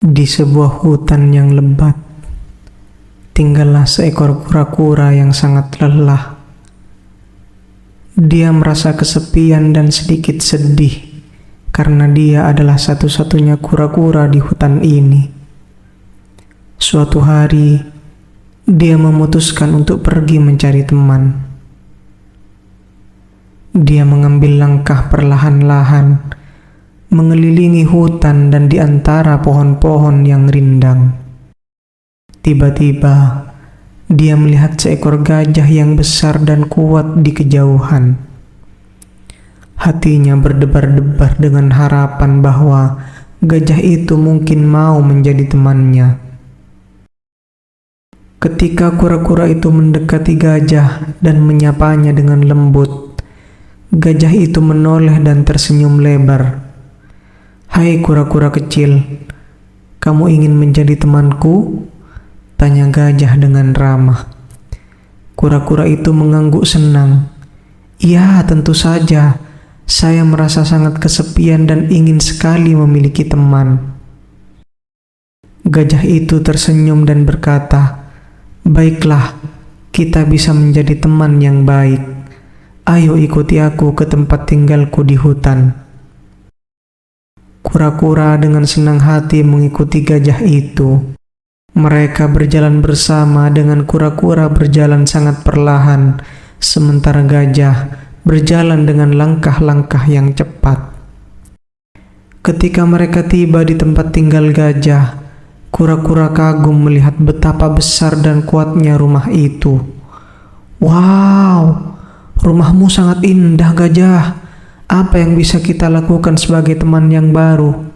Di sebuah hutan yang lebat, tinggallah seekor kura-kura yang sangat lelah. Dia merasa kesepian dan sedikit sedih karena dia adalah satu-satunya kura-kura di hutan ini. Suatu hari, dia memutuskan untuk pergi mencari teman. Dia mengambil langkah perlahan-lahan, mengelilingi hutan dan di antara pohon-pohon yang rindang. Tiba-tiba, dia melihat seekor gajah yang besar dan kuat di kejauhan. Hatinya berdebar-debar dengan harapan bahwa gajah itu mungkin mau menjadi temannya. Ketika kura-kura itu mendekati gajah dan menyapanya dengan lembut, gajah itu menoleh dan tersenyum lebar. "Hai kura-kura kecil, kamu ingin menjadi temanku?" tanya gajah dengan ramah. Kura-kura itu mengangguk senang. "Ya, tentu saja. Saya merasa sangat kesepian dan ingin sekali memiliki teman." Gajah itu tersenyum dan berkata, "Baiklah, kita bisa menjadi teman yang baik. Ayo ikuti aku ke tempat tinggalku di hutan." Kura-kura dengan senang hati mengikuti gajah itu. Mereka berjalan bersama dengan kura-kura berjalan sangat perlahan, sementara gajah berjalan dengan langkah-langkah yang cepat. Ketika mereka tiba di tempat tinggal gajah, kura-kura kagum melihat betapa besar dan kuatnya rumah itu. "Wow, rumahmu sangat indah, gajah. Apa yang bisa kita lakukan sebagai teman yang baru?"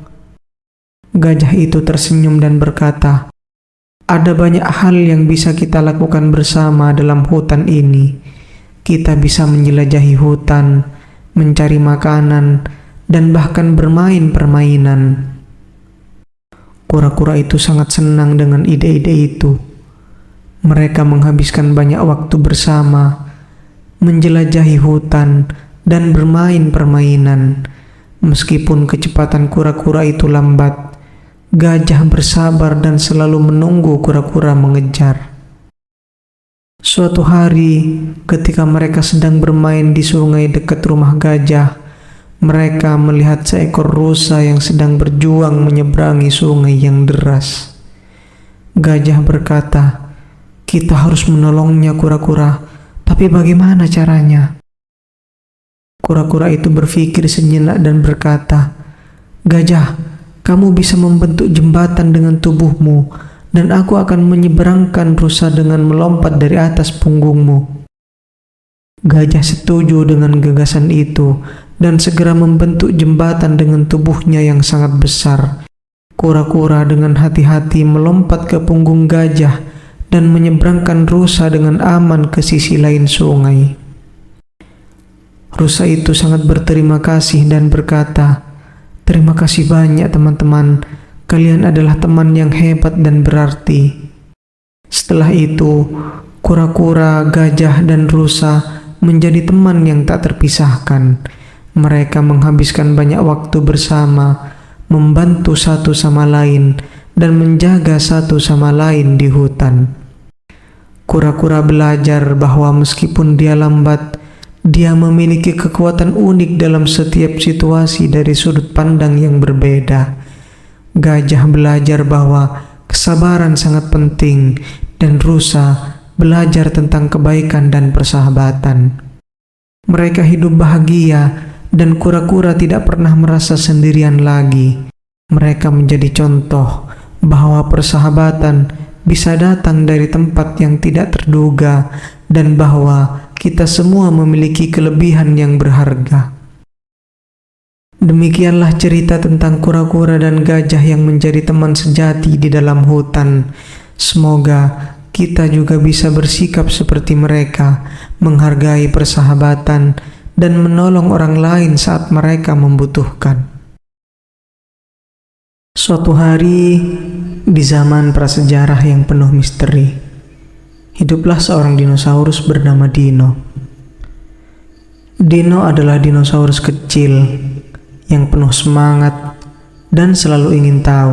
Gajah itu tersenyum dan berkata, "Ada banyak hal yang bisa kita lakukan bersama dalam hutan ini. Kita bisa menjelajahi hutan, mencari makanan, dan bahkan bermain permainan." Kura-kura itu sangat senang dengan ide-ide itu. Mereka menghabiskan banyak waktu bersama, menjelajahi hutan, dan bermain permainan. Meskipun kecepatan kura-kura itu lambat, gajah bersabar dan selalu menunggu kura-kura mengejar. Suatu hari, ketika mereka sedang bermain di sungai dekat rumah gajah, mereka melihat seekor rusa yang sedang berjuang menyeberangi sungai yang deras. Gajah berkata, "Kita harus menolongnya, kura-kura. Tapi bagaimana caranya?" Kura-kura itu berpikir sejenak dan berkata, "Gajah, kamu bisa membentuk jembatan dengan tubuhmu, dan aku akan menyeberangkan rusa dengan melompat dari atas punggungmu." Gajah setuju dengan gagasan itu dan segera membentuk jembatan dengan tubuhnya yang sangat besar. Kura-kura dengan hati-hati melompat ke punggung gajah dan menyeberangkan rusa dengan aman ke sisi lain sungai. Rusa itu sangat berterima kasih dan berkata, "Terima kasih banyak teman-teman, kalian adalah teman yang hebat dan berarti." Setelah itu, kura-kura, gajah, dan rusa menjadi teman yang tak terpisahkan. Mereka menghabiskan banyak waktu bersama, membantu satu sama lain, dan menjaga satu sama lain di hutan. Kura-kura belajar bahwa meskipun dia lambat, dia memiliki kekuatan unik dalam setiap situasi dari sudut pandang yang berbeda. Gajah belajar bahwa kesabaran sangat penting, dan rusa belajar tentang kebaikan dan persahabatan. Mereka hidup bahagia, dan kura-kura tidak pernah merasa sendirian lagi. Mereka menjadi contoh bahwa persahabatan bisa datang dari tempat yang tidak terduga, dan bahwa kita semua memiliki kelebihan yang berharga. Demikianlah cerita tentang kura-kura dan gajah yang menjadi teman sejati di dalam hutan. Semoga kita juga bisa bersikap seperti mereka, menghargai persahabatan, dan menolong orang lain saat mereka membutuhkan. Suatu hari, di zaman prasejarah yang penuh misteri, hiduplah seorang dinosaurus bernama Dino. Dino adalah dinosaurus kecil yang penuh semangat dan selalu ingin tahu.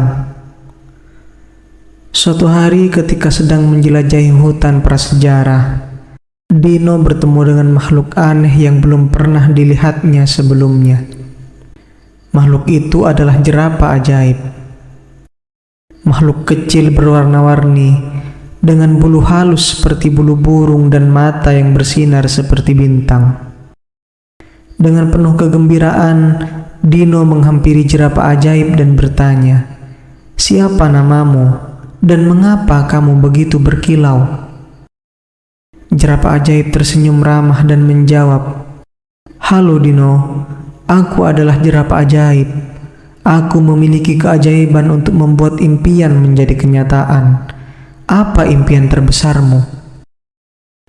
Suatu hari ketika sedang menjelajahi hutan prasejarah, Dino bertemu dengan makhluk aneh yang belum pernah dilihatnya sebelumnya. Makhluk itu adalah jerapah ajaib. Makhluk kecil berwarna-warni, dengan bulu halus seperti bulu burung dan mata yang bersinar seperti bintang. Dengan penuh kegembiraan, Dino menghampiri jerapah ajaib dan bertanya, "Siapa namamu? Dan mengapa kamu begitu berkilau?" Jerapah ajaib tersenyum ramah dan menjawab, "Halo Dino, aku adalah jerapah ajaib. Aku memiliki keajaiban untuk membuat impian menjadi kenyataan. Apa impian terbesarmu?"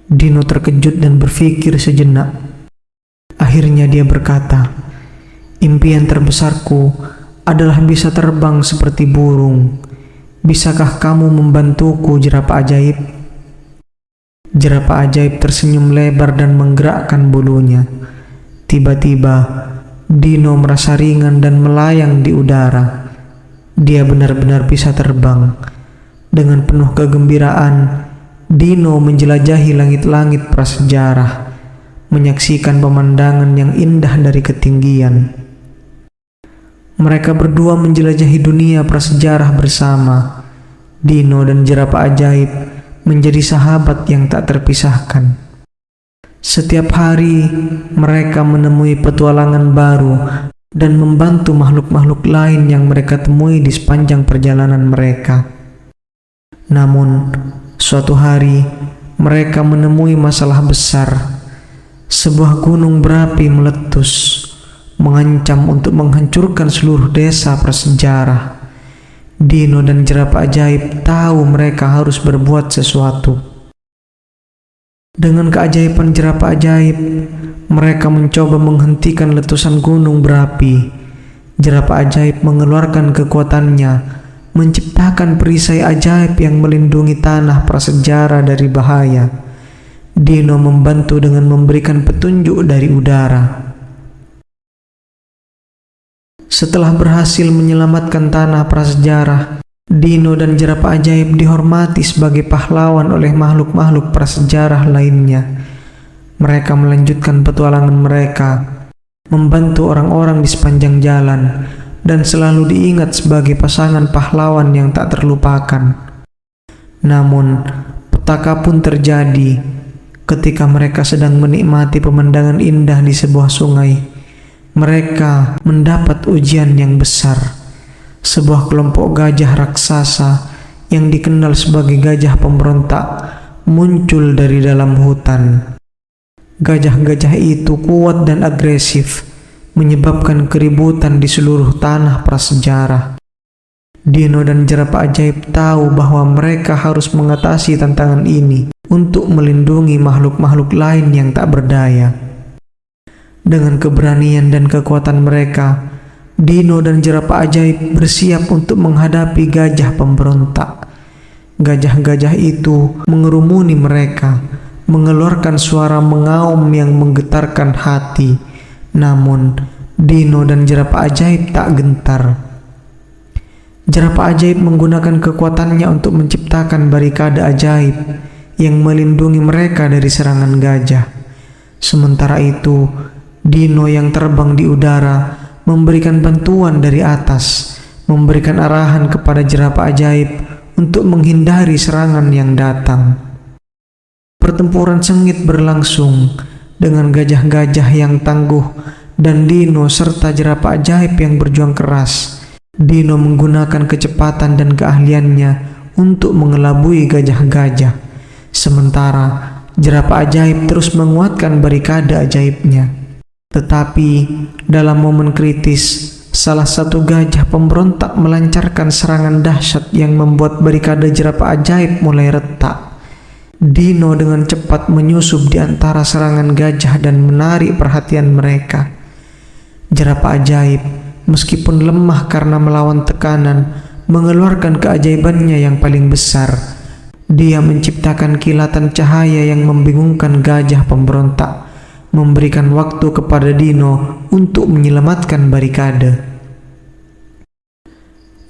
Dino terkejut dan berpikir sejenak. Akhirnya dia berkata, "Impian terbesarku adalah bisa terbang seperti burung. Bisakah kamu membantuku, jerapah ajaib?" Jerapah ajaib tersenyum lebar dan menggerakkan bulunya. Tiba-tiba, Dino merasa ringan dan melayang di udara. Dia benar-benar bisa terbang. Dengan penuh kegembiraan, Dino menjelajahi langit-langit prasejarah, menyaksikan pemandangan yang indah dari ketinggian. Mereka berdua menjelajahi dunia prasejarah bersama. Dino dan jerapah ajaib menjadi sahabat yang tak terpisahkan. Setiap hari mereka menemui petualangan baru dan membantu makhluk-makhluk lain yang mereka temui di sepanjang perjalanan mereka. Namun, suatu hari mereka menemui masalah besar. Sebuah gunung berapi meletus, mengancam untuk menghancurkan seluruh desa prasejarah. Dino dan jerapah ajaib tahu mereka harus berbuat sesuatu. Dengan keajaiban jerapah ajaib, mereka mencoba menghentikan letusan gunung berapi. Jerapah ajaib mengeluarkan kekuatannya, menciptakan perisai ajaib yang melindungi tanah prasejarah dari bahaya. Dino membantu dengan memberikan petunjuk dari udara. Setelah berhasil menyelamatkan tanah prasejarah, Dino dan jerapah ajaib dihormati sebagai pahlawan oleh makhluk-makhluk prasejarah lainnya. Mereka melanjutkan petualangan mereka, membantu orang-orang di sepanjang jalan, dan selalu diingat sebagai pasangan pahlawan yang tak terlupakan. Namun, petaka pun terjadi ketika mereka sedang menikmati pemandangan indah di sebuah sungai. Mereka mendapat ujian yang besar. Sebuah kelompok gajah raksasa yang dikenal sebagai gajah pemberontak muncul dari dalam hutan. Gajah-gajah itu kuat dan agresif, menyebabkan keributan di seluruh tanah prasejarah. Dino dan jerapah ajaib tahu bahwa mereka harus mengatasi tantangan ini untuk melindungi makhluk-makhluk lain yang tak berdaya. Dengan keberanian dan kekuatan mereka, Dino dan jerapah ajaib bersiap untuk menghadapi gajah pemberontak. Gajah-gajah itu mengerumuni mereka, mengeluarkan suara mengaum yang menggetarkan hati. Namun, Dino dan jerapah ajaib tak gentar. Jerapah ajaib menggunakan kekuatannya untuk menciptakan barikade ajaib yang melindungi mereka dari serangan gajah. Sementara itu, Dino yang terbang di udara memberikan bantuan dari atas, memberikan arahan kepada jerapah ajaib untuk menghindari serangan yang datang. Pertempuran sengit berlangsung dengan gajah-gajah yang tangguh dan Dino serta jerapah ajaib yang berjuang keras. Dino menggunakan kecepatan dan keahliannya untuk mengelabui gajah-gajah, sementara jerapah ajaib terus menguatkan barikade ajaibnya. Tetapi dalam momen kritis, salah satu gajah pemberontak melancarkan serangan dahsyat yang membuat barikade jerapah ajaib mulai retak. Dino dengan cepat menyusup di antara serangan gajah dan menarik perhatian mereka. Jerapah ajaib, meskipun lemah karena melawan tekanan, mengeluarkan keajaibannya yang paling besar. Dia menciptakan kilatan cahaya yang membingungkan gajah pemberontak, memberikan waktu kepada Dino untuk menyelamatkan barikade.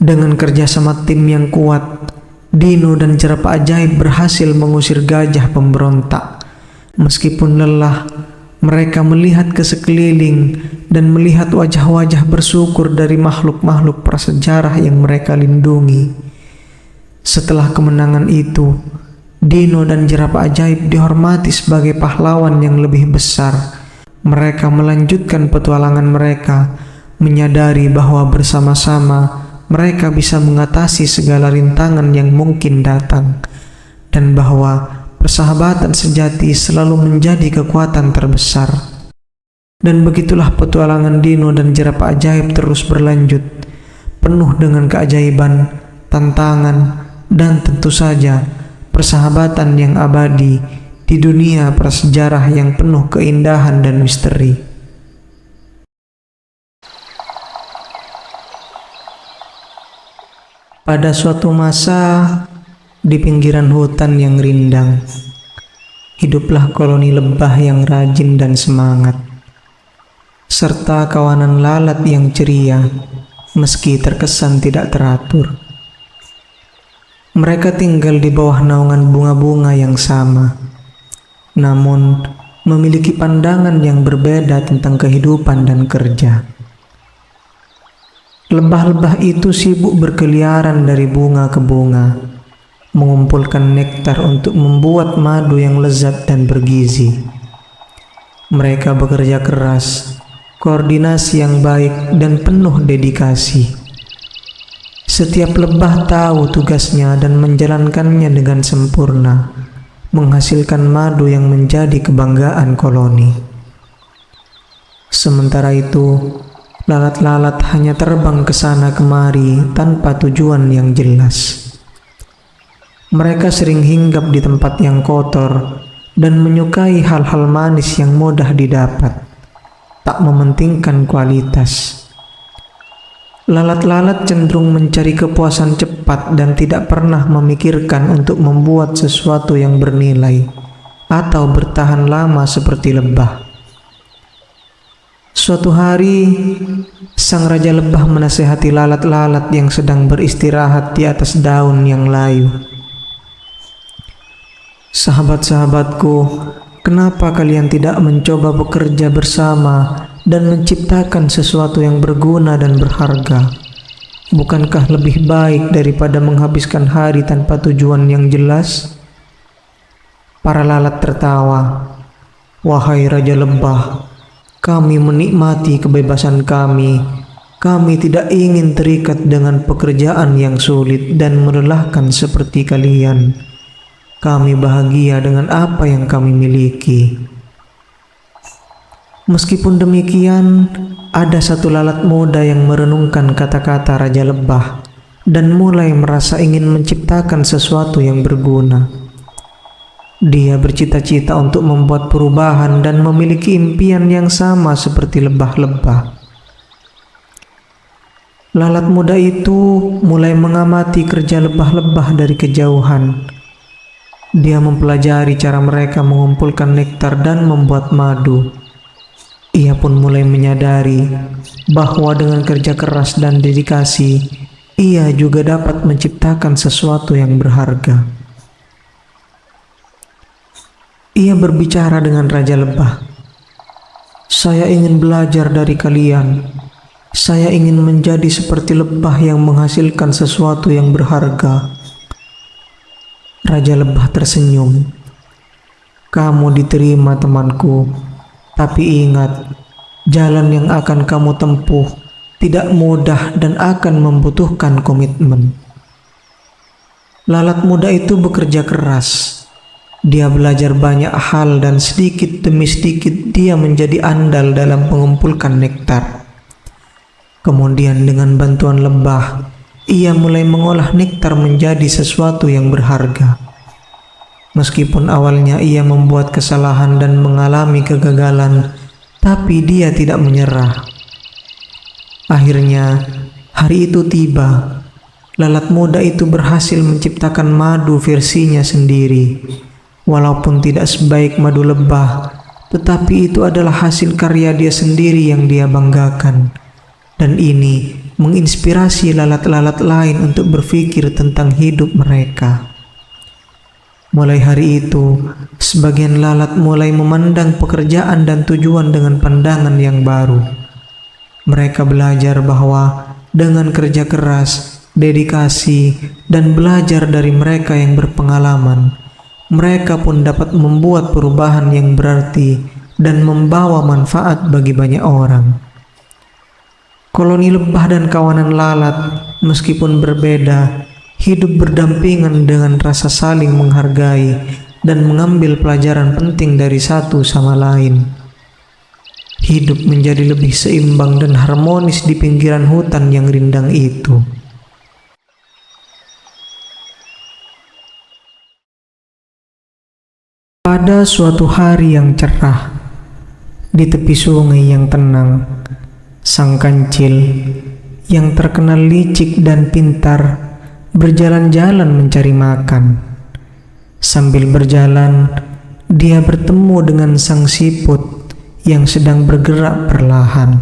Dengan kerjasama tim yang kuat, Dino dan jerapah ajaib berhasil mengusir gajah pemberontak. Meskipun lelah, mereka melihat ke sekeliling dan melihat wajah-wajah bersyukur dari makhluk-makhluk prasejarah yang mereka lindungi. Setelah kemenangan itu, Dino dan jerapah ajaib dihormati sebagai pahlawan yang lebih besar. Mereka melanjutkan petualangan mereka, menyadari bahwa bersama-sama mereka bisa mengatasi segala rintangan yang mungkin datang, dan bahwa persahabatan sejati selalu menjadi kekuatan terbesar. Dan begitulah petualangan Dino dan jerapah ajaib terus berlanjut, penuh dengan keajaiban, tantangan, dan tentu saja persahabatan yang abadi di dunia prasejarah yang penuh keindahan dan misteri. Pada suatu masa, di pinggiran hutan yang rindang, hiduplah koloni lebah yang rajin dan semangat, serta kawanan lalat yang ceria, meski terkesan tidak teratur. Mereka tinggal di bawah naungan bunga-bunga yang sama, namun memiliki pandangan yang berbeda tentang kehidupan dan kerja. Lebah-lebah itu sibuk berkeliaran dari bunga ke bunga, mengumpulkan nektar untuk membuat madu yang lezat dan bergizi. Mereka bekerja keras, koordinasi yang baik, dan penuh dedikasi. Setiap lebah tahu tugasnya dan menjalankannya dengan sempurna, menghasilkan madu yang menjadi kebanggaan koloni. Sementara itu, lalat-lalat hanya terbang ke sana kemari tanpa tujuan yang jelas. Mereka sering hinggap di tempat yang kotor dan menyukai hal-hal manis yang mudah didapat, tak mementingkan kualitas. Lalat-lalat cenderung mencari kepuasan cepat dan tidak pernah memikirkan untuk membuat sesuatu yang bernilai atau bertahan lama seperti lebah. Suatu hari, sang raja lebah menasihati lalat-lalat yang sedang beristirahat di atas daun yang layu. "Sahabat-sahabatku, kenapa kalian tidak mencoba bekerja bersama dan menciptakan sesuatu yang berguna dan berharga? Bukankah lebih baik daripada menghabiskan hari tanpa tujuan yang jelas?" Para lalat tertawa. "Wahai Raja Lebah, kami menikmati kebebasan kami. Kami tidak ingin terikat dengan pekerjaan yang sulit dan melelahkan seperti kalian. Kami bahagia dengan apa yang kami miliki." Meskipun demikian, ada satu lalat muda yang merenungkan kata-kata Raja Lebah dan mulai merasa ingin menciptakan sesuatu yang berguna. Dia bercita-cita untuk membuat perubahan dan memiliki impian yang sama seperti lebah-lebah. Lalat muda itu mulai mengamati kerja lebah-lebah dari kejauhan. Dia mempelajari cara mereka mengumpulkan nektar dan membuat madu. Ia pun mulai menyadari bahwa dengan kerja keras dan dedikasi, ia juga dapat menciptakan sesuatu yang berharga. Ia berbicara dengan Raja Lebah. "Saya ingin belajar dari kalian. Saya ingin menjadi seperti lebah yang menghasilkan sesuatu yang berharga." Raja Lebah tersenyum. "Kamu diterima, temanku. Tapi ingat, jalan yang akan kamu tempuh tidak mudah dan akan membutuhkan komitmen." Lalat muda itu bekerja keras. Dia belajar banyak hal dan sedikit demi sedikit dia menjadi andal dalam mengumpulkan nektar. Kemudian dengan bantuan lebah, ia mulai mengolah nektar menjadi sesuatu yang berharga. Meskipun awalnya ia membuat kesalahan dan mengalami kegagalan, tapi dia tidak menyerah. Akhirnya, hari itu tiba. Lalat muda itu berhasil menciptakan madu versinya sendiri. Walaupun tidak sebaik madu lebah, tetapi itu adalah hasil karya dia sendiri yang dia banggakan. dan ini menginspirasi lalat-lalat lain untuk berpikir tentang hidup mereka. Mulai hari itu, sebagian lalat mulai memandang pekerjaan dan tujuan dengan pandangan yang baru. Mereka belajar bahwa dengan kerja keras, dedikasi, dan belajar dari mereka yang berpengalaman, mereka pun dapat membuat perubahan yang berarti dan membawa manfaat bagi banyak orang. Koloni lebah dan kawanan lalat, meskipun berbeda, hidup berdampingan dengan rasa saling menghargai dan mengambil pelajaran penting dari satu sama lain. Hidup menjadi lebih seimbang dan harmonis di pinggiran hutan yang rindang itu. Pada suatu hari yang cerah, di tepi sungai yang tenang, sang kancil yang terkenal licik dan pintar berjalan-jalan mencari makan. Sambil berjalan, dia bertemu dengan sang siput yang sedang bergerak perlahan.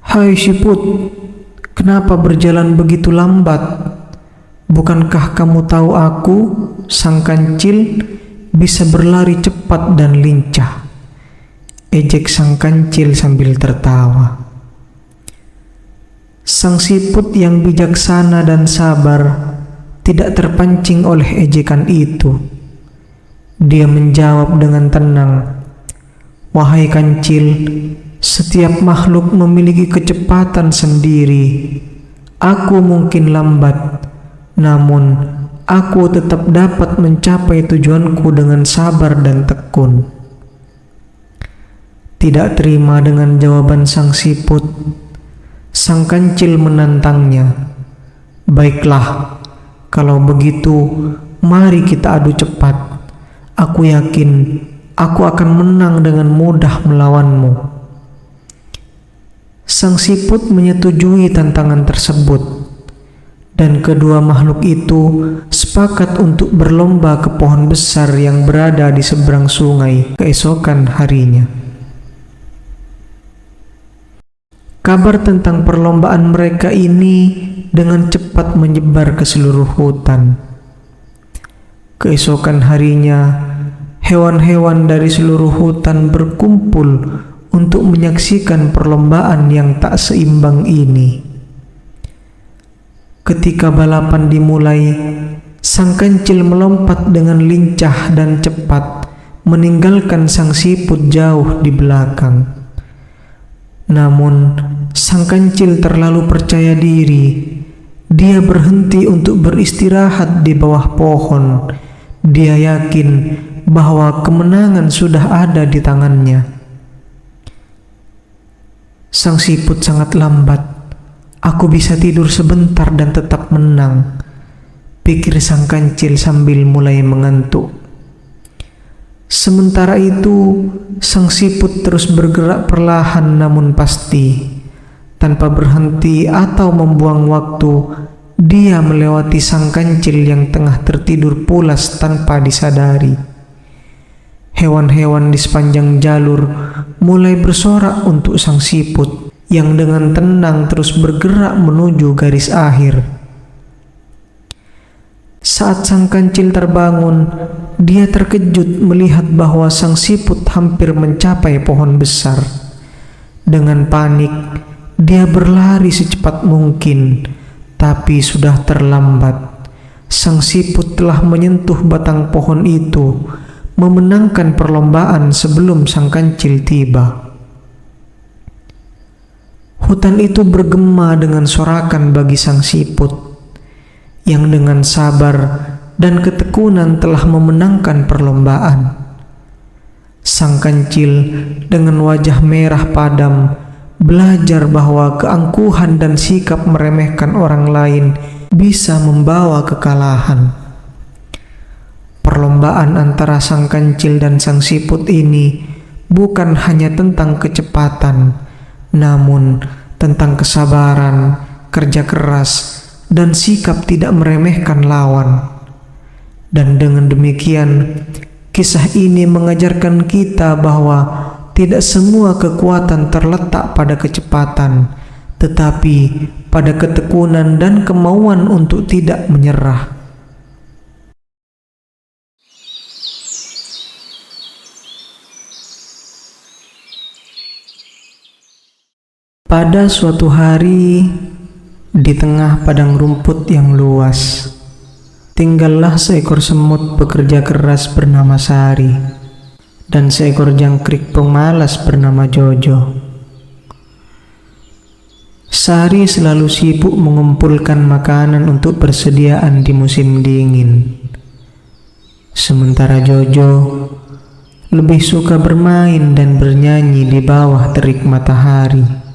"Hai siput, kenapa berjalan begitu lambat? Bukankah kamu tahu aku, sang kancil, bisa berlari cepat dan lincah?" ejek sang kancil sambil tertawa. Sang siput yang bijaksana dan sabar tidak terpancing oleh ejekan itu. Dia menjawab dengan tenang, "Wahai kancil, setiap makhluk memiliki kecepatan sendiri. Aku mungkin lambat, namun aku tetap dapat mencapai tujuanku dengan sabar dan tekun." Tidak terima dengan jawaban sang siput, sang kancil menantangnya. "Baiklah, kalau begitu mari kita adu cepat. Aku yakin aku akan menang dengan mudah melawanmu." Sang siput menyetujui tantangan tersebut, dan kedua makhluk itu sepakat untuk berlomba ke pohon besar yang berada di seberang sungai keesokan harinya. Kabar tentang perlombaan mereka ini dengan cepat menyebar ke seluruh hutan. Keesokan harinya, hewan-hewan dari seluruh hutan berkumpul untuk menyaksikan perlombaan yang tak seimbang ini. Ketika balapan dimulai, sang kancil melompat dengan lincah dan cepat, meninggalkan sang siput jauh di belakang. Namun, sang kancil terlalu percaya diri. Dia berhenti untuk beristirahat di bawah pohon. Dia yakin bahwa kemenangan sudah ada di tangannya. Sang siput sangat lambat. "Aku bisa tidur sebentar dan tetap menang," pikir sang kancil sambil mulai mengantuk. Sementara itu, sang siput terus bergerak perlahan namun pasti. Tanpa berhenti atau membuang waktu, dia melewati sang kancil yang tengah tertidur pulas tanpa disadari. Hewan-hewan di sepanjang jalur mulai bersorak untuk sang siput yang dengan tenang terus bergerak menuju garis akhir. Saat sang kancil terbangun, dia terkejut melihat bahwa sang siput hampir mencapai pohon besar. Dengan panik, dia berlari secepat mungkin, tapi sudah terlambat. Sang siput telah menyentuh batang pohon itu, memenangkan perlombaan sebelum sang kancil tiba. Hutan itu bergema dengan sorakan bagi sang siput, yang dengan sabar dan ketekunan telah memenangkan perlombaan. Sang kancil dengan wajah merah padam belajar bahwa keangkuhan dan sikap meremehkan orang lain bisa membawa kekalahan. Perlombaan antara sang kancil dan sang siput ini bukan hanya tentang kecepatan, namun tentang kesabaran, kerja keras, dan sikap tidak meremehkan lawan. Dan dengan demikian, kisah ini mengajarkan kita bahwa tidak semua kekuatan terletak pada kecepatan, tetapi pada ketekunan dan kemauan untuk tidak menyerah. Pada suatu hari, di tengah padang rumput yang luas, tinggallah seekor semut bekerja keras bernama Sari dan seekor jangkrik pemalas bernama Jojo. Sari selalu sibuk mengumpulkan makanan untuk persediaan di musim dingin. Sementara Jojo lebih suka bermain dan bernyanyi di bawah terik matahari.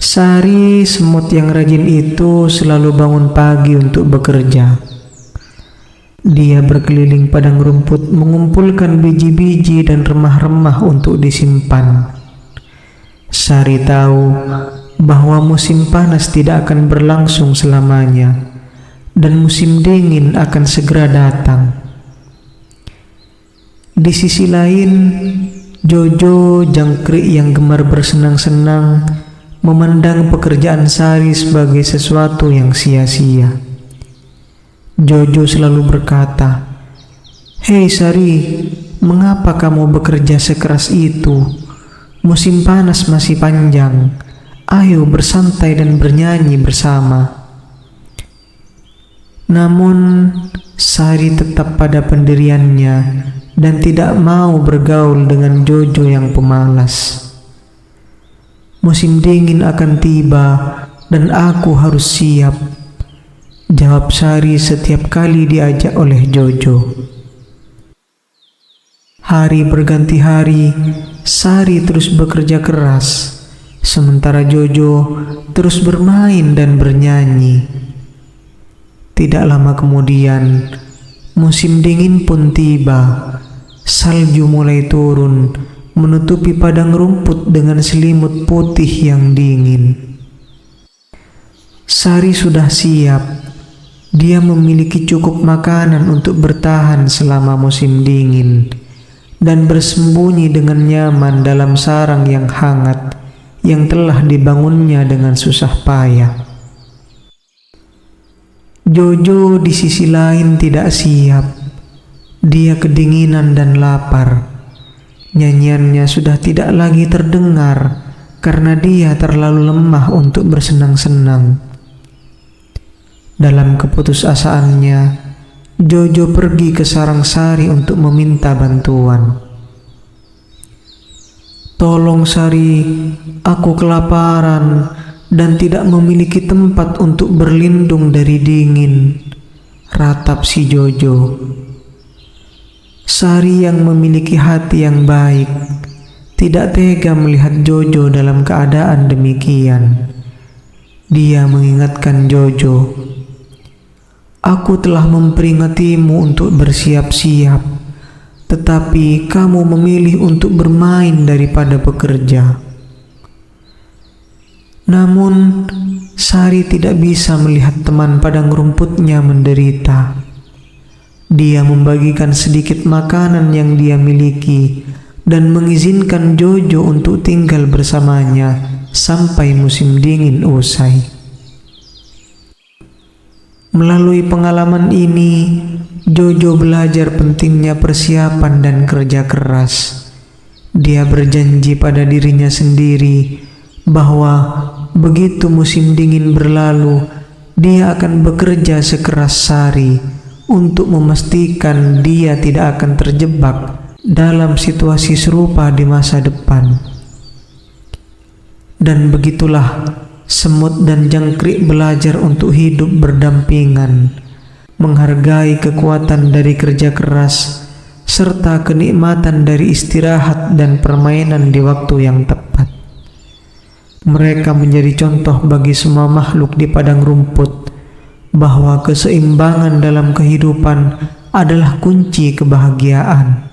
Sari, semut yang rajin itu, selalu bangun pagi untuk bekerja. Dia berkeliling padang rumput mengumpulkan biji-biji dan remah-remah untuk disimpan. Sari tahu bahwa musim panas tidak akan berlangsung selamanya dan musim dingin akan segera datang. Di sisi lain, Jojo, jangkrik yang gemar bersenang-senang, memandang pekerjaan Sari sebagai sesuatu yang sia-sia. Jojo selalu berkata, "Hei Sari, mengapa kamu bekerja sekeras itu? Musim panas masih panjang. Ayo bersantai dan bernyanyi bersama." Namun, Sari tetap pada pendiriannya dan tidak mau bergaul dengan Jojo yang pemalas. "Musim dingin akan tiba dan aku harus siap," jawab Sari setiap kali diajak oleh Jojo. Hari berganti hari, Sari terus bekerja keras, sementara Jojo terus bermain dan bernyanyi. Tidak lama kemudian, musim dingin pun tiba. Salju mulai turun, menutupi padang rumput dengan selimut putih yang dingin. Sari sudah siap. Dia memiliki cukup makanan untuk bertahan selama musim dingin dan bersembunyi dengan nyaman dalam sarang yang hangat yang telah dibangunnya dengan susah payah. Jojo di sisi lain tidak siap. Dia kedinginan dan lapar. Nyanyiannya sudah tidak lagi terdengar karena dia terlalu lemah untuk bersenang-senang. Dalam keputusasaannya, Jojo pergi ke sarang Sari untuk meminta bantuan. "Tolong Sari, aku kelaparan dan tidak memiliki tempat untuk berlindung dari dingin," ratap si Jojo. Sari yang memiliki hati yang baik tidak tega melihat Jojo dalam keadaan demikian. Dia mengingatkan Jojo, "Aku telah memperingatimu untuk bersiap-siap, tetapi kamu memilih untuk bermain daripada bekerja." Namun, Sari tidak bisa melihat teman padang rumputnya menderita. Dia membagikan sedikit makanan yang dia miliki dan mengizinkan Jojo untuk tinggal bersamanya sampai musim dingin usai. Melalui pengalaman ini, Jojo belajar pentingnya persiapan dan kerja keras. Dia berjanji pada dirinya sendiri bahwa begitu musim dingin berlalu, dia akan bekerja sekeras Sari untuk memastikan dia tidak akan terjebak dalam situasi serupa di masa depan. Dan begitulah semut dan jangkrik belajar untuk hidup berdampingan, menghargai kekuatan dari kerja keras, serta kenikmatan dari istirahat dan permainan di waktu yang tepat. Mereka menjadi contoh bagi semua makhluk di padang rumput bahwa keseimbangan dalam kehidupan adalah kunci kebahagiaan.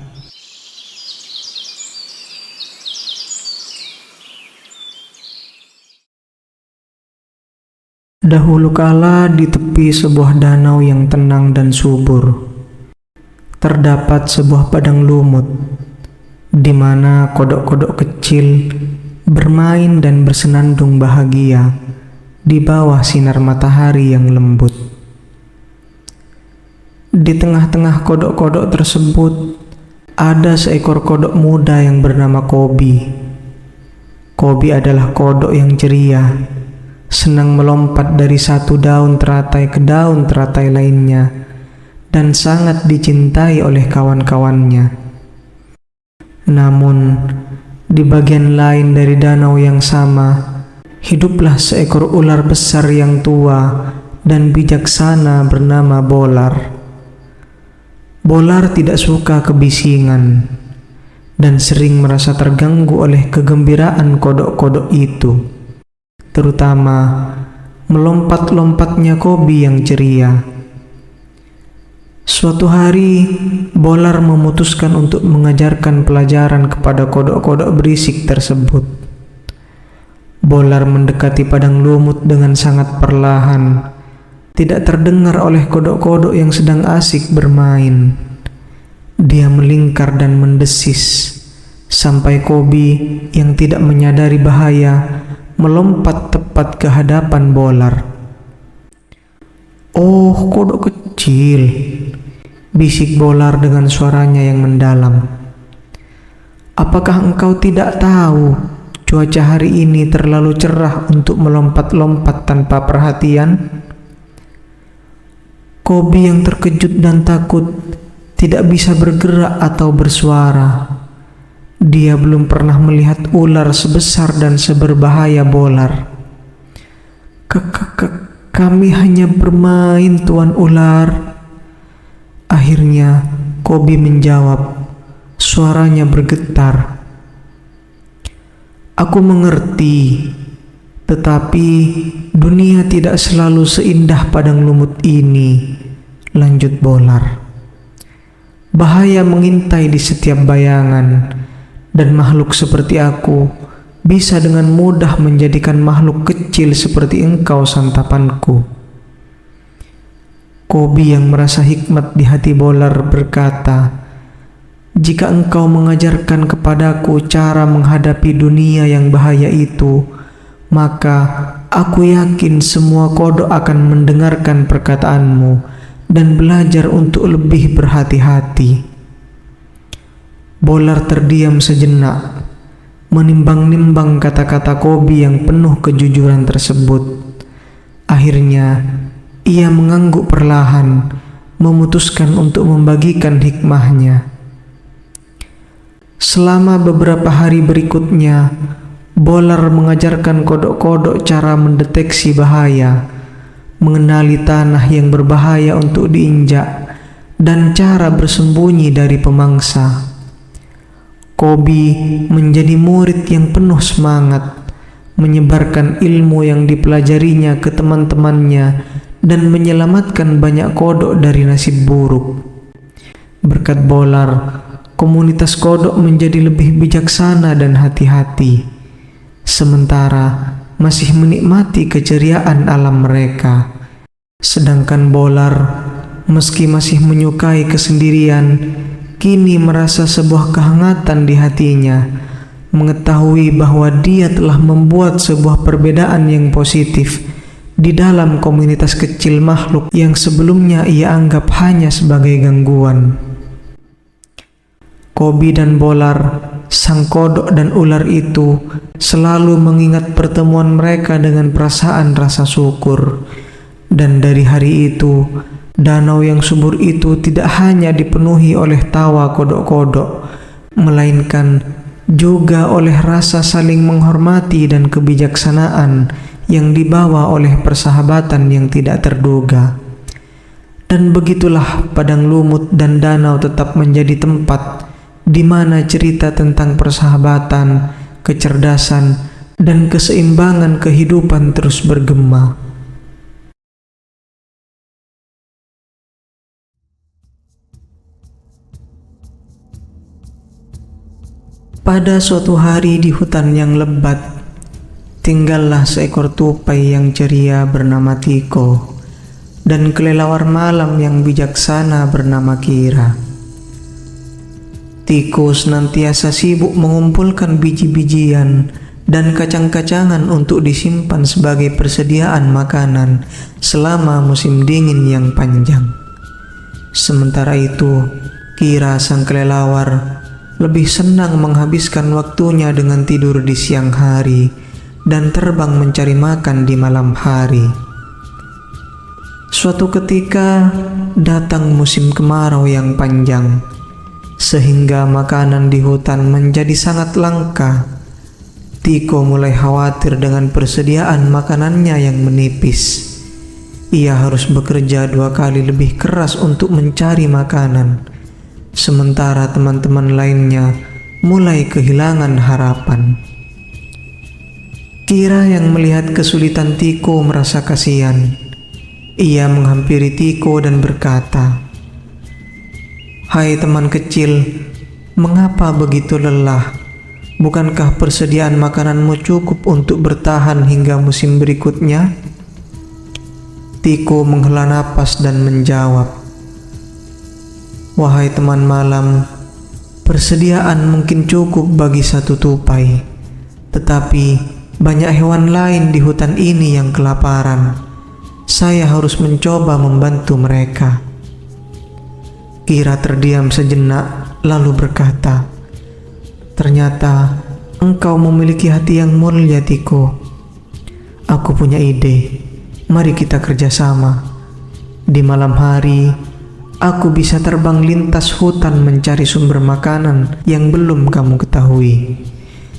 Dahulu kala di tepi sebuah danau yang tenang dan subur, terdapat sebuah padang lumut. di mana kodok-kodok kecil bermain dan bersenandung bahagia di bawah sinar matahari yang lembut. Di tengah-tengah kodok-kodok tersebut ada seekor kodok muda yang bernama Kobi. Kobi adalah kodok yang ceria, senang melompat dari satu daun teratai ke daun teratai lainnya, dan sangat dicintai oleh kawan-kawannya. Namun, di bagian lain dari danau yang sama, hiduplah seekor ular besar yang tua dan bijaksana bernama Bolar. Bolar tidak suka kebisingan dan sering merasa terganggu oleh kegembiraan kodok-kodok itu, terutama melompat-lompatnya Kobi yang ceria. Suatu hari, Bolar memutuskan untuk mengajarkan pelajaran kepada kodok-kodok berisik tersebut. Bolar mendekati padang lumut dengan sangat perlahan, tidak terdengar oleh kodok-kodok yang sedang asik bermain. Dia melingkar dan mendesis, sampai Kobi yang tidak menyadari bahaya melompat tepat ke hadapan Bolar. "Oh, kodok kecil," bisik Bolar dengan suaranya yang mendalam. "Apakah engkau tidak tahu cuaca hari ini terlalu cerah untuk melompat-lompat tanpa perhatian?" Kobi yang terkejut dan takut tidak bisa bergerak atau bersuara. Dia belum pernah melihat ular sebesar dan seberbahaya Bolar. Kami hanya bermain, Tuan Ular." Akhirnya Kobi menjawab, suaranya bergetar. "Aku mengerti, tetapi dunia tidak selalu seindah padang lumut ini," lanjut Bolar. "Bahaya mengintai di setiap bayangan, dan makhluk seperti aku bisa dengan mudah menjadikan makhluk kecil seperti engkau santapanku." Kobi yang merasa hikmat di hati Bolar berkata, "Jika engkau mengajarkan kepadaku cara menghadapi dunia yang bahaya itu, maka aku yakin semua kodok akan mendengarkan perkataanmu dan belajar untuk lebih berhati-hati." Bolar terdiam sejenak, menimbang-nimbang kata-kata Kobi yang penuh kejujuran tersebut. Akhirnya, ia mengangguk perlahan, memutuskan untuk membagikan hikmahnya. Selama beberapa hari berikutnya, Bolar mengajarkan kodok-kodok cara mendeteksi bahaya, mengenali tanah yang berbahaya untuk diinjak, dan cara bersembunyi dari pemangsa. Kobi menjadi murid yang penuh semangat, menyebarkan ilmu yang dipelajarinya ke teman-temannya dan menyelamatkan banyak kodok dari nasib buruk. Berkat Bolar, komunitas kodok menjadi lebih bijaksana dan hati-hati, sementara masih menikmati keceriaan alam mereka. Sedangkan Bolar, meski masih menyukai kesendirian, kini merasa sebuah kehangatan di hatinya, mengetahui bahwa dia telah membuat sebuah perbedaan yang positif di dalam komunitas kecil makhluk yang sebelumnya ia anggap hanya sebagai gangguan. Kobi dan Bolar, sang kodok dan ular itu, selalu mengingat pertemuan mereka dengan perasaan rasa syukur. Dan dari hari itu, danau yang subur itu tidak hanya dipenuhi oleh tawa kodok-kodok, melainkan juga oleh rasa saling menghormati dan kebijaksanaan yang dibawa oleh persahabatan yang tidak terduga. Dan begitulah padang lumut dan danau tetap menjadi tempat di mana cerita tentang persahabatan, kecerdasan, dan keseimbangan kehidupan terus bergema. Pada suatu hari di hutan yang lebat, tinggallah seekor tupai yang ceria bernama Tiko dan kelelawar malam yang bijaksana bernama Kira. Tiko senantiasa sibuk mengumpulkan biji-bijian dan kacang-kacangan untuk disimpan sebagai persediaan makanan selama musim dingin yang panjang. Sementara itu, Kira sang kelelawar lebih senang menghabiskan waktunya dengan tidur di siang hari dan terbang mencari makan di malam hari. Suatu ketika datang musim kemarau yang panjang, sehingga makanan di hutan menjadi sangat langka. Tiko mulai khawatir dengan persediaan makanannya yang menipis. Ia harus bekerja 2 kali lebih keras untuk mencari makanan, sementara teman-teman lainnya mulai kehilangan harapan. Kira yang melihat kesulitan Tiko merasa kasihan. Ia menghampiri Tiko dan berkata, "Hai teman kecil, mengapa begitu lelah? Bukankah persediaan makananmu cukup untuk bertahan hingga musim berikutnya?" Tiko menghela napas dan menjawab, "Wahai teman malam, persediaan mungkin cukup bagi 1 tupai, tetapi banyak hewan lain di hutan ini yang kelaparan. Saya harus mencoba membantu mereka." Kira terdiam sejenak lalu berkata, "Ternyata engkau memiliki hati yang mulia, Tiko. Aku punya ide. Mari kita kerjasama. Di malam hari, aku bisa terbang lintas hutan mencari sumber makanan yang belum kamu ketahui.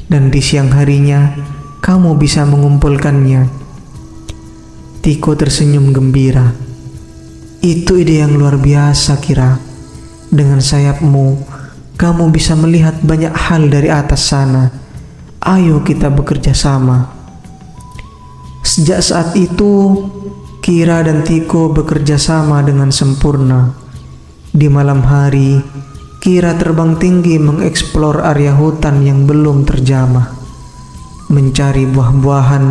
Dan di siang harinya, kamu bisa mengumpulkannya." Tiko tersenyum gembira. "Itu ide yang luar biasa, Kira. Dengan sayapmu, kamu bisa melihat banyak hal dari atas sana. Ayo kita bekerja sama." Sejak saat itu, Kira dan Tiko bekerja sama dengan sempurna. Di malam hari, Kira terbang tinggi mengeksplor area hutan yang belum terjamah, mencari buah-buahan,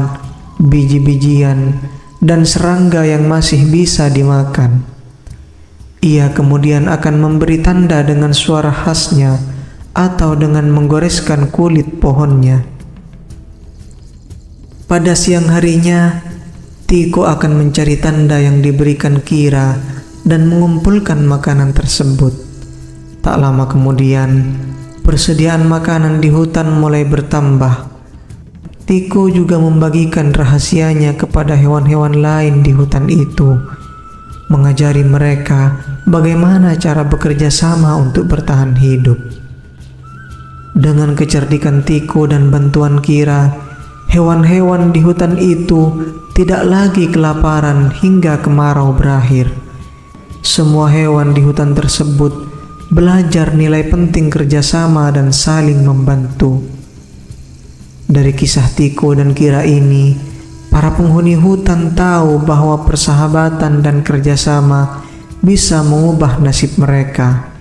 biji-bijian, dan serangga yang masih bisa dimakan. Ia kemudian akan memberi tanda dengan suara khasnya atau dengan menggoreskan kulit pohonnya. Pada siang harinya, Tiko akan mencari tanda yang diberikan Kira dan mengumpulkan makanan tersebut. Tak lama kemudian, persediaan makanan di hutan mulai bertambah. Tiko juga membagikan rahasianya kepada hewan-hewan lain di hutan itu, mengajari mereka bagaimana cara bekerja sama untuk bertahan hidup. Dengan kecerdikan Tiko dan bantuan Kira, hewan-hewan di hutan itu tidak lagi kelaparan hingga kemarau berakhir. Semua hewan di hutan tersebut belajar nilai penting kerjasama dan saling membantu. Dari kisah Tiko dan Kira ini, para penghuni hutan tahu bahwa persahabatan dan kerjasama bisa mengubah nasib mereka,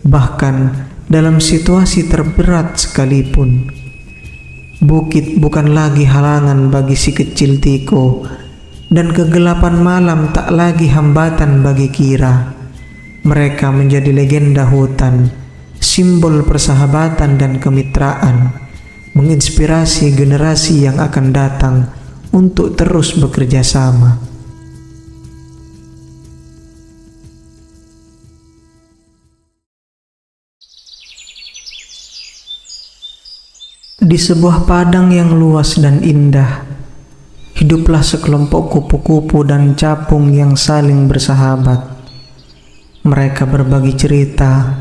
bahkan dalam situasi terberat sekalipun. Bukit bukan lagi halangan bagi si kecil Tiko, dan kegelapan malam tak lagi hambatan bagi Kira. Mereka menjadi legenda hutan, simbol persahabatan dan kemitraan, menginspirasi generasi yang akan datang untuk terus bekerja sama. Di sebuah padang yang luas dan indah, hiduplah sekelompok kupu-kupu dan capung yang saling bersahabat. Mereka berbagi cerita,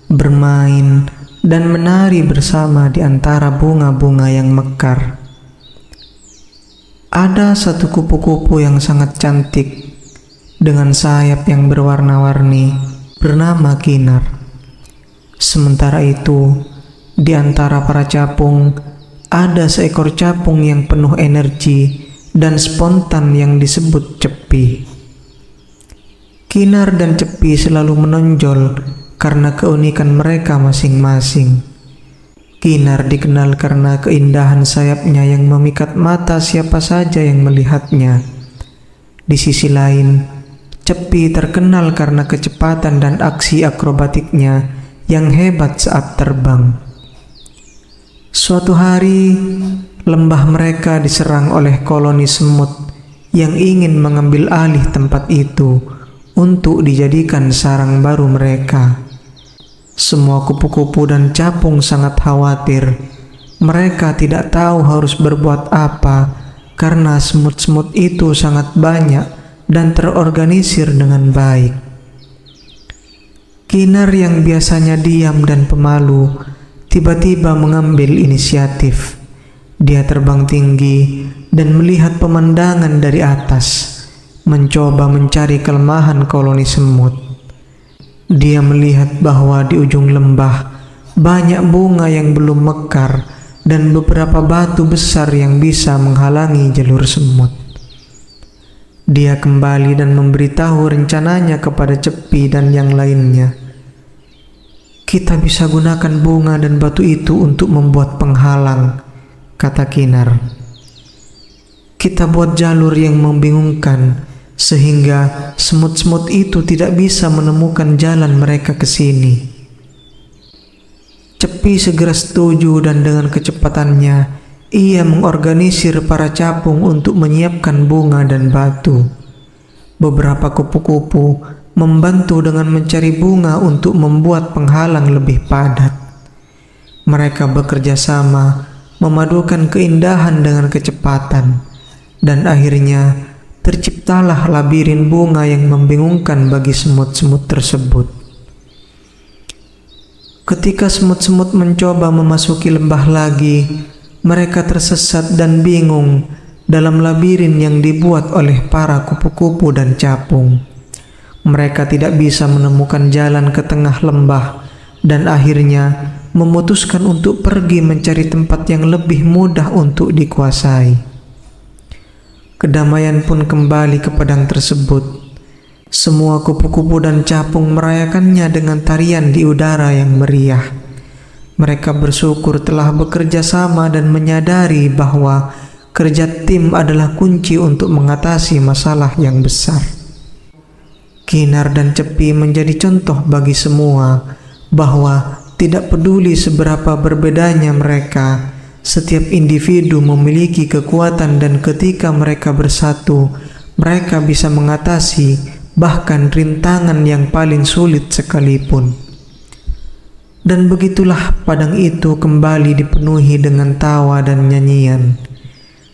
bermain, dan menari bersama di antara bunga-bunga yang mekar. Ada satu kupu-kupu yang sangat cantik, dengan sayap yang berwarna-warni, bernama Kinar. Sementara itu, di antara para capung, ada seekor capung yang penuh energi dan spontan yang disebut Cepi. Kinar dan Cepi selalu menonjol karena keunikan mereka masing-masing. Kinar dikenal karena keindahan sayapnya yang memikat mata siapa saja yang melihatnya. Di sisi lain, Cepi terkenal karena kecepatan dan aksi akrobatiknya yang hebat saat terbang. Suatu hari, lembah mereka diserang oleh koloni semut yang ingin mengambil alih tempat itu untuk dijadikan sarang baru mereka. Semua kupu-kupu dan capung sangat khawatir. Mereka tidak tahu harus berbuat apa karena semut-semut itu sangat banyak dan terorganisir dengan baik. Kinar yang biasanya diam dan pemalu tiba-tiba mengambil inisiatif. Dia terbang tinggi dan melihat pemandangan dari atas, mencoba mencari kelemahan koloni semut. Dia melihat bahwa di ujung lembah banyak bunga yang belum mekar dan beberapa batu besar yang bisa menghalangi jalur semut. Dia kembali dan memberitahu rencananya kepada Cepi dan yang lainnya. "Kita bisa gunakan bunga dan batu itu untuk membuat penghalang," kata Kinar. "Kita buat jalur yang membingungkan sehingga semut-semut itu tidak bisa menemukan jalan mereka ke sini." Cepi segera setuju dan dengan kecepatannya ia mengorganisir para capung untuk menyiapkan bunga dan batu. Beberapa kupu-kupu membantu dengan mencari bunga untuk membuat penghalang lebih padat. Mereka bekerja sama, memadukan keindahan dengan kecepatan, dan akhirnya terciptalah labirin bunga yang membingungkan bagi semut-semut tersebut. Ketika semut-semut mencoba memasuki lembah lagi, mereka tersesat dan bingung dalam labirin yang dibuat oleh para kupu-kupu dan capung. Mereka tidak bisa menemukan jalan ke tengah lembah dan akhirnya memutuskan untuk pergi mencari tempat yang lebih mudah untuk dikuasai. Kedamaian pun kembali ke padang tersebut. Semua kupu-kupu dan capung merayakannya dengan tarian di udara yang meriah. Mereka bersyukur telah bekerja sama dan menyadari bahwa kerja tim adalah kunci untuk mengatasi masalah yang besar. Kinar dan Cepi menjadi contoh bagi semua bahwa tidak peduli seberapa berbedanya mereka, setiap individu memiliki kekuatan dan ketika mereka bersatu, mereka bisa mengatasi bahkan rintangan yang paling sulit sekalipun. Dan begitulah padang itu kembali dipenuhi dengan tawa dan nyanyian.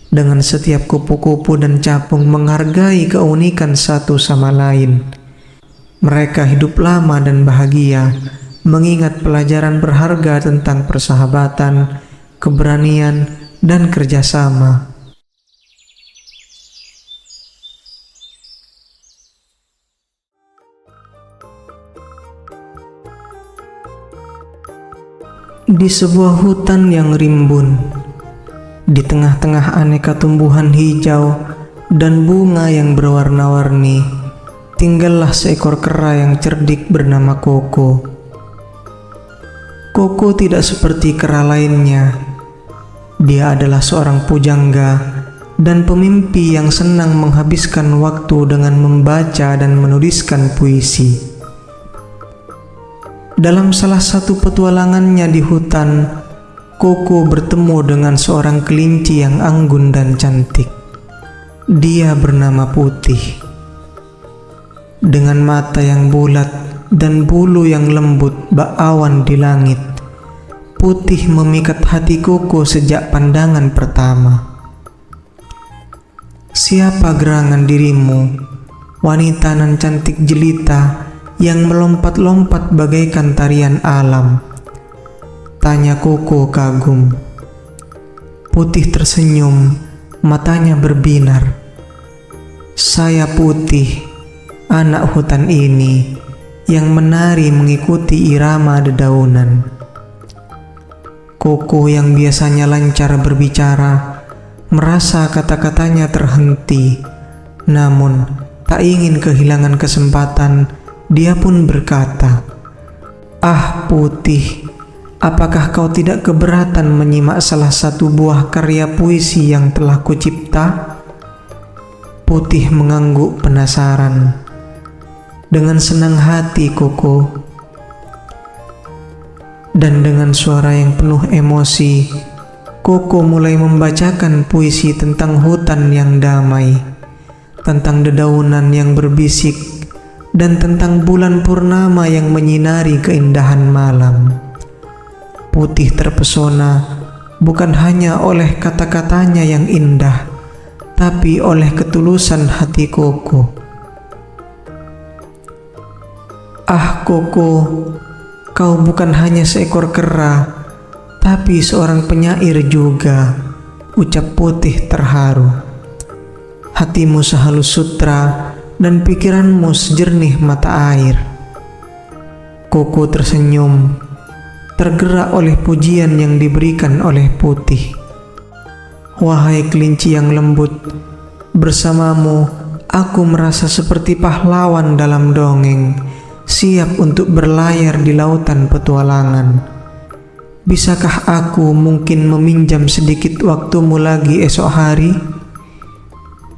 Dengan setiap kupu-kupu dan capung menghargai keunikan satu sama lain. Mereka hidup lama dan bahagia, mengingat pelajaran berharga tentang persahabatan, keberanian, dan kerjasama. Di sebuah hutan yang rimbun, di tengah-tengah aneka tumbuhan hijau dan bunga yang berwarna-warni, tinggallah seekor kera yang cerdik bernama Koko. Koko tidak seperti kera lainnya. Dia adalah seorang pujangga dan pemimpi yang senang menghabiskan waktu dengan membaca dan menuliskan puisi. Dalam salah satu petualangannya di hutan, Koko bertemu dengan seorang kelinci yang anggun dan cantik. Dia bernama Putih. Dengan mata yang bulat dan bulu yang lembut bak awan di langit, Putih memikat hati Koko sejak pandangan pertama. "Siapa gerangan dirimu, wanita nan cantik jelita yang melompat-lompat bagaikan tarian alam?" tanya Koko kagum. Putih tersenyum, matanya berbinar. "Saya Putih, anak hutan ini, yang menari mengikuti irama dedaunan." Koko yang biasanya lancar berbicara, merasa kata-katanya terhenti. Namun, tak ingin kehilangan kesempatan, dia pun berkata, "Ah Putih, apakah kau tidak keberatan menyimak salah satu buah karya puisi yang telah kucipta?" Putih mengangguk penasaran. Dengan senang hati Koko. Dan dengan suara yang penuh emosi, Koko mulai membacakan puisi tentang hutan yang damai, tentang dedaunan yang berbisik, dan tentang bulan purnama yang menyinari keindahan malam. Putih terpesona bukan hanya oleh kata-katanya yang indah, tapi oleh ketulusan hati Koko. "Ah Koko, kau bukan hanya seekor kera, tapi seorang penyair juga," ucap Putih terharu. "Hatimu sehalus sutra dan pikiranmu sejernih mata air." Koko tersenyum, tergerak oleh pujian yang diberikan oleh Putih. "Wahai kelinci yang lembut, bersamamu aku merasa seperti pahlawan dalam dongeng, siap untuk berlayar di lautan petualangan. Bisakah aku mungkin meminjam sedikit waktumu lagi esok hari?"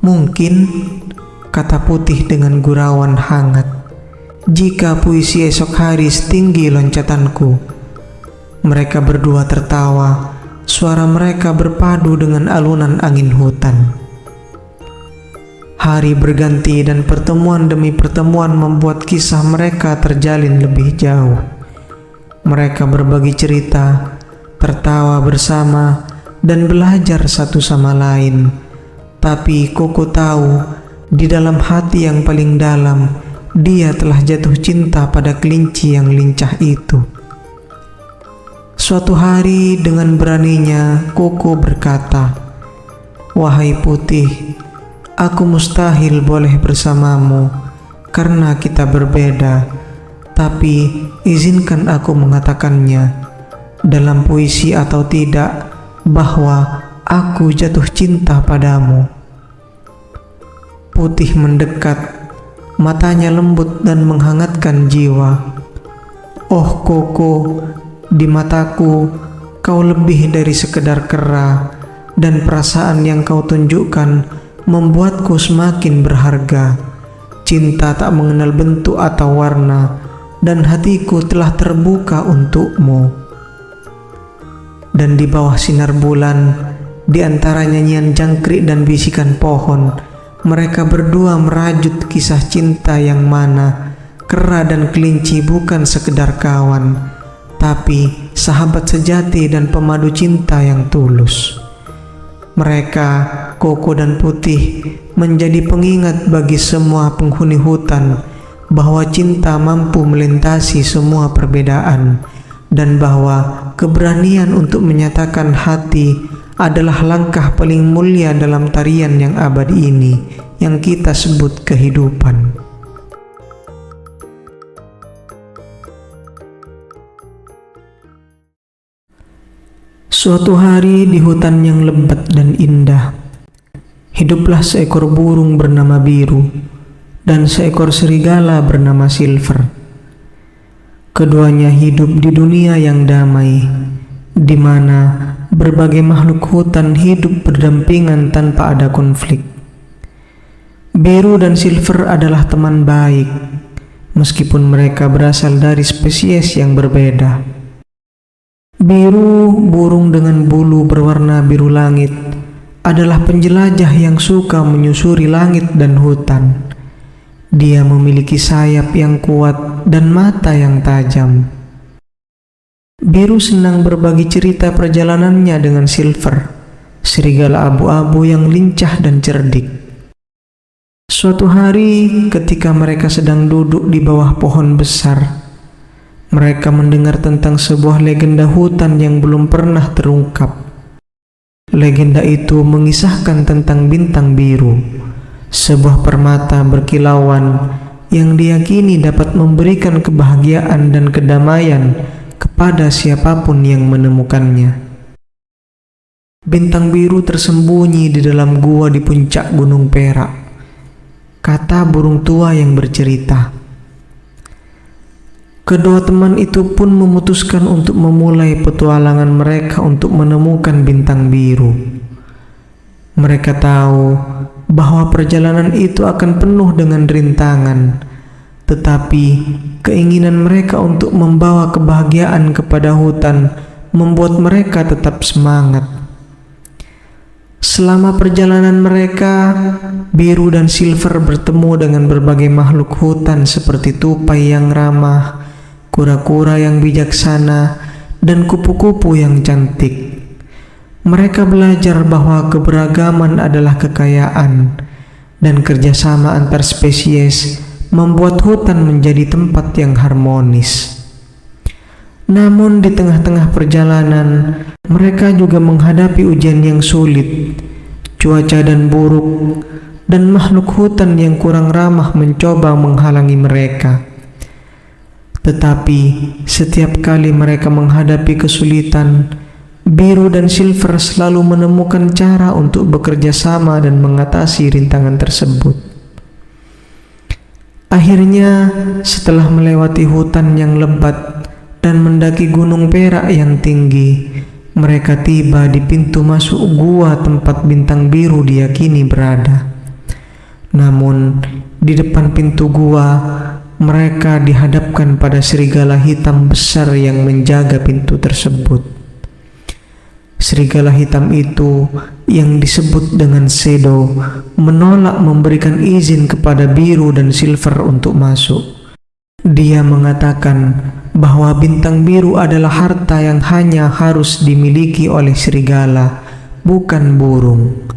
"Mungkin," kata Putih dengan gurauan hangat, "jika puisi esok hari setinggi loncatanku." Mereka berdua tertawa, suara mereka berpadu dengan alunan angin hutan. Hari berganti dan pertemuan demi pertemuan membuat kisah mereka terjalin lebih jauh. Mereka berbagi cerita, tertawa bersama, dan belajar satu sama lain. Tapi Koko tahu, di dalam hati yang paling dalam, dia telah jatuh cinta pada kelinci yang lincah itu. Suatu hari dengan beraninya Koko berkata, "Wahai Putih, aku mustahil boleh bersamamu karena kita berbeda, tapi izinkan aku mengatakannya, dalam puisi atau tidak, bahwa aku jatuh cinta padamu." Putih mendekat, matanya lembut dan menghangatkan jiwa. "Oh Koko, di mataku kau lebih dari sekedar kera, dan perasaan yang kau tunjukkan membuatku semakin berharga. Cinta tak mengenal bentuk atau warna, dan hatiku telah terbuka untukmu." Dan di bawah sinar bulan, di antara nyanyian jangkrik dan bisikan pohon, mereka berdua merajut kisah cinta yang mana kera dan kelinci bukan sekedar kawan, tapi sahabat sejati dan pemadu cinta yang tulus. Mereka, Koko dan Putih, menjadi pengingat bagi semua penghuni hutan bahwa cinta mampu melintasi semua perbedaan, dan bahwa keberanian untuk menyatakan hati adalah langkah paling mulia dalam tarian yang abadi ini yang kita sebut kehidupan. Suatu hari di hutan yang lebat dan indah, hiduplah seekor burung bernama Biru dan seekor serigala bernama Silver. Keduanya hidup di dunia yang damai, di mana berbagai makhluk hutan hidup berdampingan tanpa ada konflik. Biru dan Silver adalah teman baik, meskipun mereka berasal dari spesies yang berbeda. Biru, burung dengan bulu berwarna biru langit, adalah penjelajah yang suka menyusuri langit dan hutan. Dia memiliki sayap yang kuat dan mata yang tajam. Biru senang berbagi cerita perjalanannya dengan Silver, serigala abu-abu yang lincah dan cerdik. Suatu hari ketika mereka sedang duduk di bawah pohon besar, mereka mendengar tentang sebuah legenda hutan yang belum pernah terungkap. Legenda itu mengisahkan tentang bintang biru, sebuah permata berkilauan yang diyakini dapat memberikan kebahagiaan dan kedamaian kepada siapapun yang menemukannya. Bintang biru tersembunyi di dalam gua di puncak Gunung Perak, kata burung tua yang bercerita. Kedua teman itu pun memutuskan untuk memulai petualangan mereka untuk menemukan bintang biru. Mereka tahu bahwa perjalanan itu akan penuh dengan rintangan, Tetapi keinginan mereka untuk membawa kebahagiaan kepada hutan membuat mereka tetap semangat. Selama perjalanan mereka, Biru dan Silver bertemu dengan berbagai makhluk hutan seperti tupai yang ramah, kura-kura yang bijaksana, dan kupu-kupu yang cantik. Mereka belajar bahwa keberagaman adalah kekayaan, dan kerjasama antar spesies membuat hutan menjadi tempat yang harmonis. Namun di tengah-tengah perjalanan, mereka juga menghadapi ujian yang sulit, cuaca dan buruk, dan makhluk hutan yang kurang ramah mencoba menghalangi mereka. Tetapi setiap kali mereka menghadapi kesulitan, Biru dan Silver selalu menemukan cara untuk bekerja sama dan mengatasi rintangan tersebut. Akhirnya, setelah melewati hutan yang lebat dan mendaki gunung perak yang tinggi, mereka tiba di pintu masuk gua tempat Bintang Biru diyakini berada. Namun, di depan pintu gua, mereka dihadapkan pada serigala hitam besar yang menjaga pintu tersebut. Serigala hitam itu, yang disebut dengan Shadow, menolak memberikan izin kepada Biru dan Silver untuk masuk. Dia mengatakan bahwa Bintang Biru adalah harta yang hanya harus dimiliki oleh serigala, bukan burung.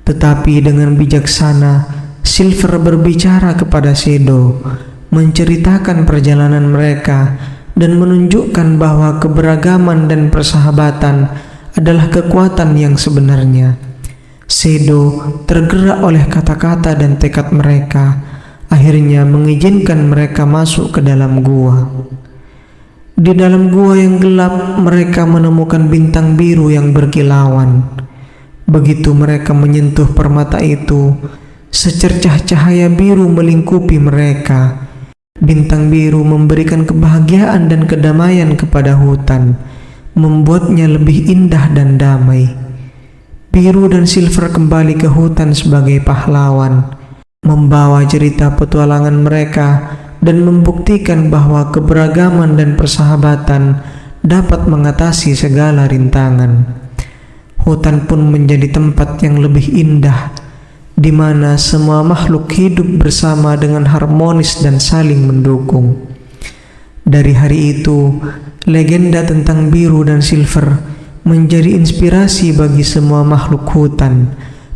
Tetapi dengan bijaksana, Silver berbicara kepada Shadow, menceritakan perjalanan mereka, dan menunjukkan bahwa keberagaman dan persahabatan adalah kekuatan yang sebenarnya. Shadow tergerak oleh kata-kata dan tekad mereka, akhirnya mengizinkan mereka masuk ke dalam gua. Di dalam gua yang gelap, mereka menemukan Bintang Biru yang berkilauan. Begitu mereka menyentuh permata itu, secercah cahaya biru melingkupi mereka. Bintang Biru memberikan kebahagiaan dan kedamaian kepada hutan, membuatnya lebih indah dan damai. Biru dan Silver kembali ke hutan sebagai pahlawan, membawa cerita petualangan mereka dan membuktikan bahwa keberagaman dan persahabatan dapat mengatasi segala rintangan. Hutan pun menjadi tempat yang lebih indah, di mana semua makhluk hidup bersama dengan harmonis dan saling mendukung. Dari hari itu, legenda tentang Biru dan Silver menjadi inspirasi bagi semua makhluk hutan,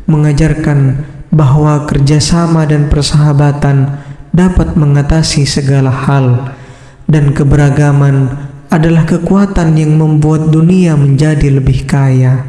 mengajarkan bahwa kerjasama dan persahabatan dapat mengatasi segala hal, dan keberagaman adalah kekuatan yang membuat dunia menjadi lebih kaya.